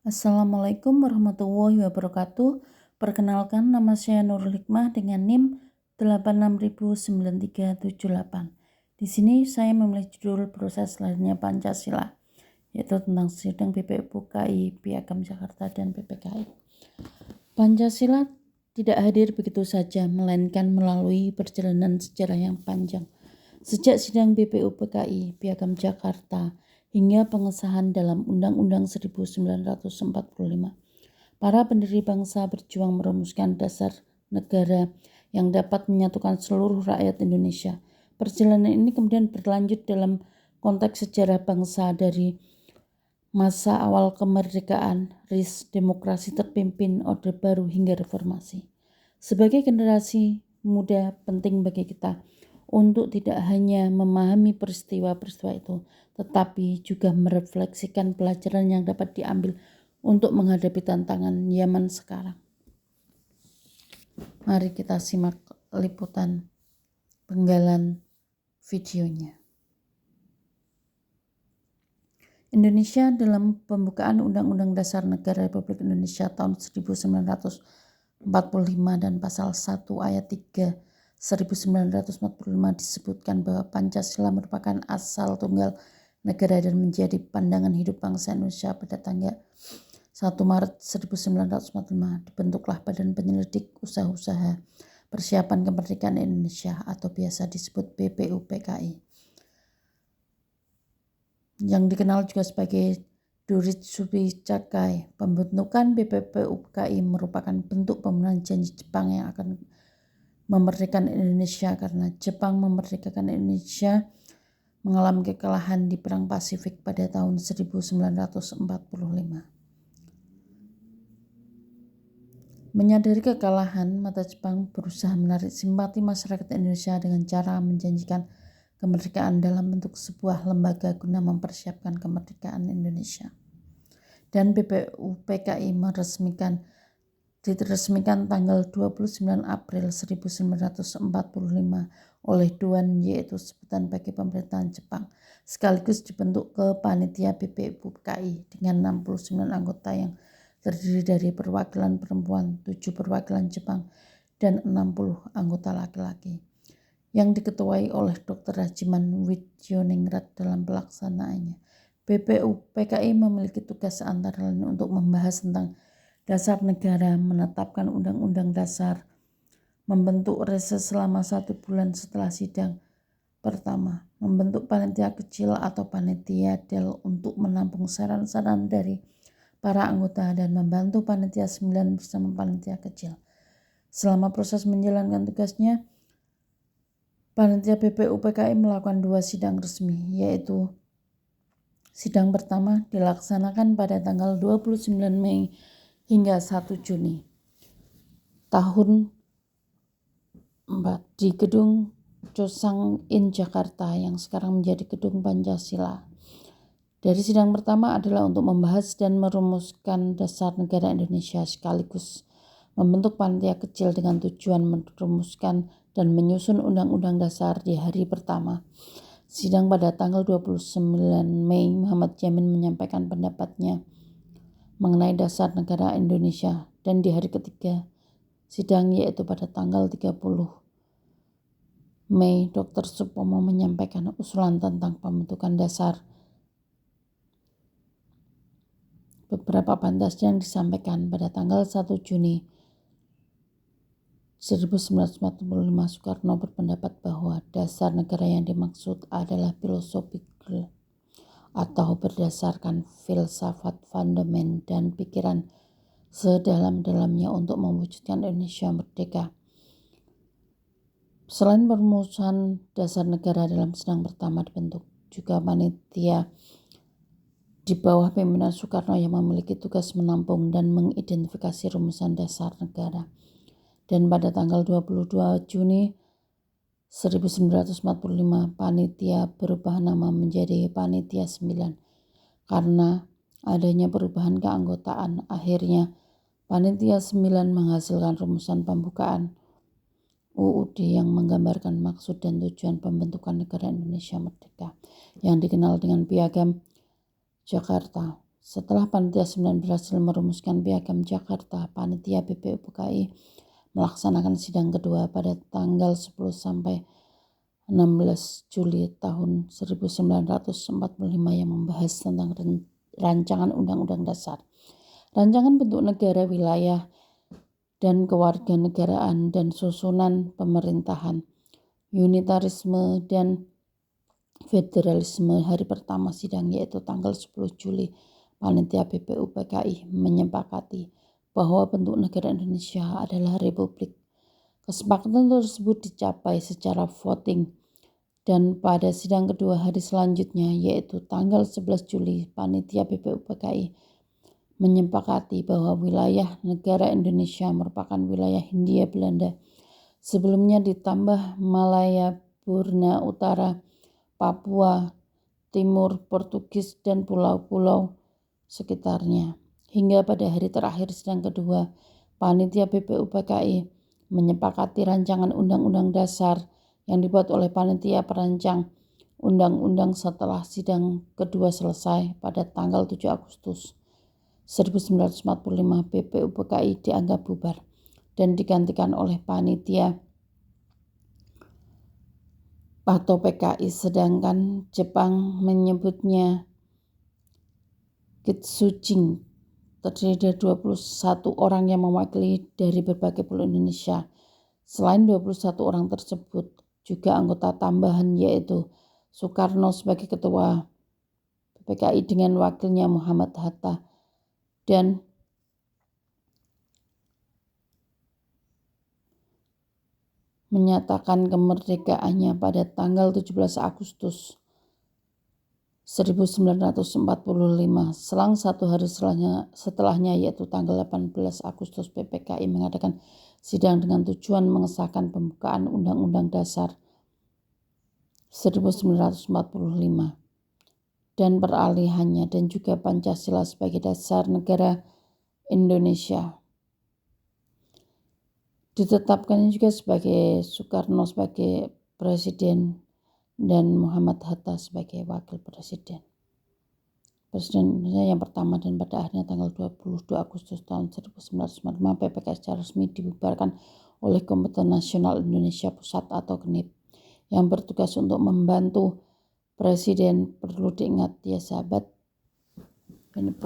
Assalamualaikum warahmatullahi wabarakatuh. Perkenalkan, nama saya Nurul Hikmah dengan NIM 86.9378. Di sini saya memilih judul proses lahirnya Pancasila, yaitu tentang sidang BPUPKI, Piagam Jakarta, dan PPKI. Pancasila tidak hadir begitu saja, melainkan melalui perjalanan sejarah yang panjang. Sejak sidang BPUPKI, Piagam Jakarta, hingga pengesahan dalam Undang-Undang 1945, para pendiri bangsa berjuang merumuskan dasar negara yang dapat menyatukan seluruh rakyat Indonesia. Perjalanan ini kemudian berlanjut dalam konteks sejarah bangsa dari masa awal kemerdekaan, RIS, demokrasi terpimpin, Orde Baru, hingga reformasi. Sebagai generasi muda, penting bagi kita untuk tidak hanya memahami peristiwa-peristiwa itu, tetapi juga merefleksikan pelajaran yang dapat diambil untuk menghadapi tantangan zaman sekarang. Mari kita simak liputan penggalan videonya. Indonesia dalam pembukaan Undang-Undang Dasar Negara Republik Indonesia tahun 1945 dan pasal 1 ayat 3 1945 disebutkan bahwa Pancasila merupakan asal tunggal negara dan menjadi pandangan hidup bangsa Indonesia. Pada tanggal 1 Maret 1945 dibentuklah Badan Penyelidik Usaha-Usaha Persiapan Kemerdekaan Indonesia atau biasa disebut BPUPKI, yang dikenal juga sebagai Duritsubi Cakai. Pembentukan BPUPKI merupakan bentuk pemenuhan janji Jepang yang akan memerdekakan Indonesia karena Jepang memerdekakan Indonesia mengalami kekalahan di Perang Pasifik pada tahun 1945. Menyadari kekalahan, mata Jepang berusaha menarik simpati masyarakat Indonesia dengan cara menjanjikan kemerdekaan dalam bentuk sebuah lembaga guna mempersiapkan kemerdekaan Indonesia. Dan BPUPKI diresmikan tanggal 29 April 1945 oleh Dewan, yaitu sebutan bagi pemerintahan Jepang, sekaligus dibentuk ke panitia BPUPKI dengan 69 anggota yang terdiri dari perwakilan perempuan, 7 perwakilan Jepang, dan 60 anggota laki-laki, yang diketuai oleh Dr. Rajiman Widjoningrat dalam pelaksanaannya. BPUPKI memiliki tugas antara lain untuk membahas tentang dasar negara, menetapkan undang-undang dasar, membentuk reses selama 1 bulan setelah sidang pertama, membentuk panitia kecil atau panitia del untuk menampung saran-saran dari para anggota, dan membantu panitia 9 bersama panitia kecil. Selama proses menjalankan tugasnya, panitia BPUPKI melakukan 2 sidang resmi, yaitu sidang pertama dilaksanakan pada tanggal 29 Mei hingga 1 Juni tahun 4 di Gedung Chosang In Jakarta yang sekarang menjadi Gedung Pancasila. Dari sidang pertama adalah untuk membahas dan merumuskan dasar negara Indonesia, sekaligus membentuk panitia kecil dengan tujuan merumuskan dan menyusun undang-undang dasar di hari pertama. Sidang pada tanggal 29 Mei, Muhammad Yamin menyampaikan pendapatnya mengenai dasar negara Indonesia, dan di hari ketiga sidang, yaitu pada tanggal 30 Mei, Dr. Supomo menyampaikan usulan tentang pembentukan dasar. Beberapa pantas yang disampaikan pada tanggal 1 Juni 1945, Soekarno berpendapat bahwa dasar negara yang dimaksud adalah filosofikal atau berdasarkan filsafat, fundament, dan pikiran sedalam-dalamnya untuk mewujudkan Indonesia merdeka. Selain perumusan dasar negara, dalam sidang pertama dibentuk juga panitia di bawah pimpinan Soekarno yang memiliki tugas menampung dan mengidentifikasi rumusan dasar negara. Dan pada tanggal 22 Juni 1945, panitia berubah nama menjadi Panitia 9 karena adanya perubahan keanggotaan. Akhirnya Panitia 9 menghasilkan rumusan pembukaan UUD yang menggambarkan maksud dan tujuan pembentukan negara Indonesia merdeka yang dikenal dengan Piagam Jakarta Setelah Panitia 9 berhasil merumuskan Piagam Jakarta, Panitia BPUPKI melaksanakan sidang kedua pada tanggal 10 sampai 16 Juli tahun 1945 yang membahas tentang rancangan Undang-Undang Dasar, rancangan bentuk negara, wilayah, dan kewarganegaraan dan susunan pemerintahan, unitarisme dan federalisme. Hari pertama sidang yaitu tanggal 10 Juli, Panitia BPUPKI menyepakati bahwa bentuk negara Indonesia adalah republik. Kesepakatan tersebut dicapai secara voting, dan pada sidang kedua hari selanjutnya yaitu tanggal 11 Juli, Panitia BPUPKI menyepakati bahwa wilayah negara Indonesia merupakan wilayah Hindia Belanda, sebelumnya ditambah Malaya, Burma Utara, Papua Timur, Portugis, dan pulau-pulau sekitarnya. Hingga pada hari terakhir sidang kedua, Panitia BPUPKI menyepakati rancangan Undang-Undang Dasar yang dibuat oleh Panitia Perancang Undang-Undang setelah sidang kedua selesai pada tanggal 7 Agustus 1945. BPUPKI dianggap bubar dan digantikan oleh Panitia atau PKI, sedangkan Jepang menyebutnya Kitsujin, terdiri dari 21 orang yang mewakili dari berbagai pulau Indonesia. Selain 21 orang tersebut, juga anggota tambahan yaitu Soekarno sebagai ketua PKI dengan wakilnya Muhammad Hatta, dan menyatakan kemerdekaannya pada tanggal 17 Agustus 1945. Selang satu hari setelahnya yaitu tanggal 18 Agustus, PPKI mengadakan sidang dengan tujuan mengesahkan pembukaan Undang-Undang Dasar 1945 dan peralihannya, dan juga Pancasila sebagai dasar negara Indonesia. Ditetapkan juga sebagai Soekarno sebagai presiden dan Muhammad Hatta sebagai wakil presiden. Presiden Indonesia yang pertama, dan pada akhirnya tanggal 22 Agustus tahun 1945 PPKI secara resmi dibubarkan oleh Komite Nasional Indonesia Pusat atau KNIP yang bertugas untuk membantu presiden. Perlu diingat ya sahabat, ini